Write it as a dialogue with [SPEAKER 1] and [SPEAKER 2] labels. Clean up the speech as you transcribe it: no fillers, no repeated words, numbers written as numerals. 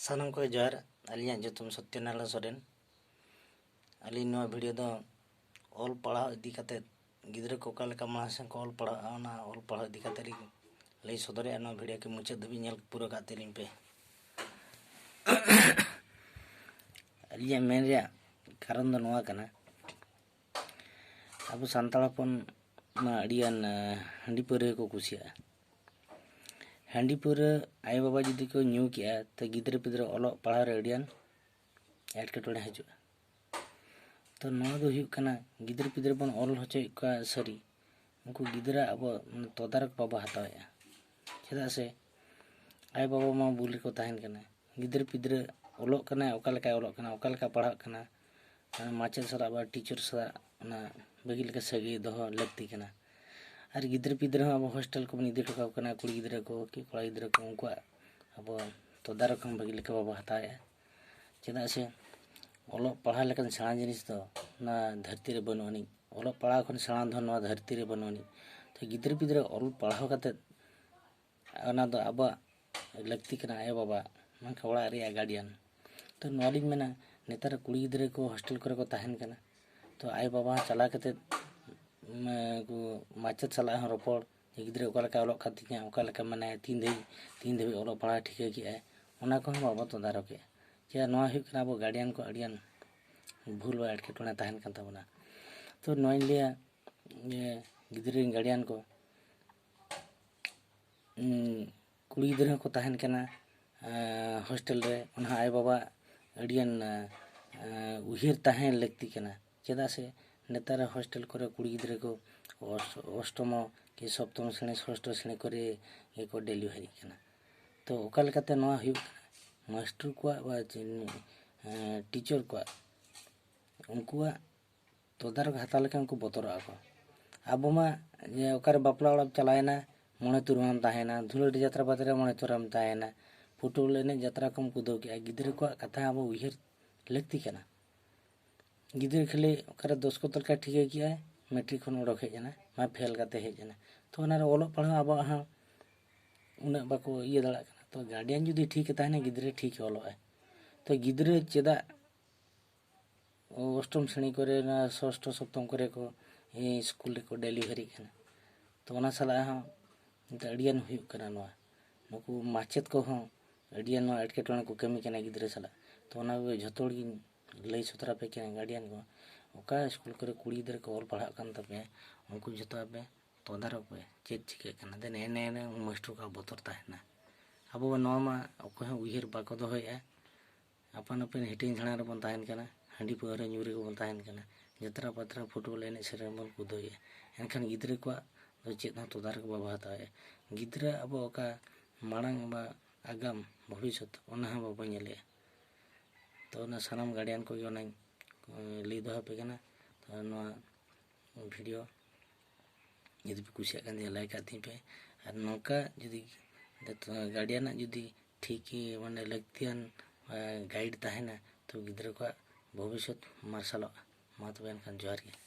[SPEAKER 1] सानम को जोहार अलिया जोतुम सत्यनारायण सोरेन अलिन नवा वीडियो दो ऑल पढ़ा इदी कते गिद्रे को कालेका मासे को ऑल पढ़ा ओना ऑल पढ़ा इदी कते लई सदरे नवा वीडियो के मुचाद धबी नेल पूरा काते लिम पे अलिया मेन रे कारण दो नवा कना अब सांतालपन मा अडियान हंडी परे को कुसिया हांडी पूरा आय बाबा जुदी को न्यू किया तो गिद्रे पिद्रे ओलो पढ़ा रे अडियान एटकेटोड़े हजुआ तो नवा दो हुयुग कना गिद्रे पिद्रे बन ओल होचो का सरी उनको गिद्रा अब तदारक बाबा हताया चेदा से आय बाबा मा बुली को ताहेन कना गिद्रे पिद्रे ओलो कना ओकालेका ओलो कना ओकालेका पढ़ा कना माचे सरा बा टीचर सरा ना बगिल का सगे दो लगती कना और गिद्रे पिद्रे अब हॉस्टल को इदी टोका कना कुड़ी गिद्रे को कि कोड़ा गिद्रे को उनको अब तदारक हम बगिल का बाबा हताया चेदा से ओलो पढ़ा लेकिन सेणा जिनिस तो ना धरती रे बनोनी ओलो पढ़ा खन सेणा धन ना धरती रे बनोनी तो गिद्रे पिद्रे ओल पढ़ाव कते ओना दो अब लगती कना आय बाबा मन खवड़ा रे गार्डियन तो नॉलेज मेना नेतार कुड़ी गिद्रे को हॉस्टल करे को ताहेन कना तो आय बाबा चला कते को माचत सला रोपड़ गिद्रे ओकालेका ओलो खातिया ओकालेका माने तीन देवी ओलो पढ़ा ठीक कि आय ओना को बाबा तदारक के चे नवा हुयुग कना अब गार्डियन को अडियान भूल बा एटकेटोड़े ताहेन कान ताबोना तो नोइन लिया ये गिद्रे गार्डियन को कुड़ी गिद्रे को ताहेन कना हॉस्टल रे ओना आय बाबा अडियान उहिर ताहेन लगती कना चेदा से नेतार हॉस्टल करे कुड़ी गिद्रे को अष्टम कि सप्तम श्रेणी षष्ठ श्रेणी करे ये को डेलीवरी कना तो ओकालेकाते नवा हुयुग मास्टर को टीचर को उनको तदारक हाता लेके उनको बतरा को अब मा जे ओकर बापला ओड़ा चलायना मणे तुरम ताहेना धुलड़ी यात्रा बातरे मणे तुरम ताहेना फुटबॉल एने यात्रा कम कुदो के गिद्रे को कथा अब उहिर लगती कना गिद्रे खेले ओकर 10 को तलका ठीक किया मैट्रिक खन ओडक हेजना मा फेल काते हेजना तो ओना ओलो पढ़ा अब हा उना बाको ये दड़ा तो गार्डियन जुदी ठीक ताहेना गिद्रे ठीक ओलो है तो गिद्रे चेदा अष्टम श्रेणी करे ना षष्ठ सप्तम करे को ए स्कूल को डेलीवरी कना तो ओना सला हा अडियान हुयुग कना नवा नुकु माचेत को हो अडियान नो एटकेटोड़े को कमी कना गिद्रे सला तो ओना झोतोड़ गी लई सतरा पे कना गार्डियन को ओका स्कूल करे कुड़ी गिद्रे को ओल पढ़ा कान तबे उनको जतो पे तदारक पे चेक चिके कना देन एने मास्टर का बतर ताहेना अब नवा मा अकोय उहिर बाको दोहया अपन अपन हिटिंग झणा रे बन ताहेन कना हांडी परे न्यूरे को बन ताहेन कना जतरा पतरा फुटबॉल एने सेरे बन कुदोया एनखान गिद्रे को दो चेत ना तदारक बाबा हताया गिद्रे अब ओका मांग बा आगाम भविष्यत ओना हा बाबा नेले तो ना सानाम गार्डियन को ओना लई दो पे कना तो नवा वीडियो यदि कुसिया कान लाइक आती पे और नौका यदि गार्डियन जुदी ठीक माने लगतियान गाइड ताहेना तो गिद्रे को भविष्य मार्शल मा तबे एनखान जोहार गे।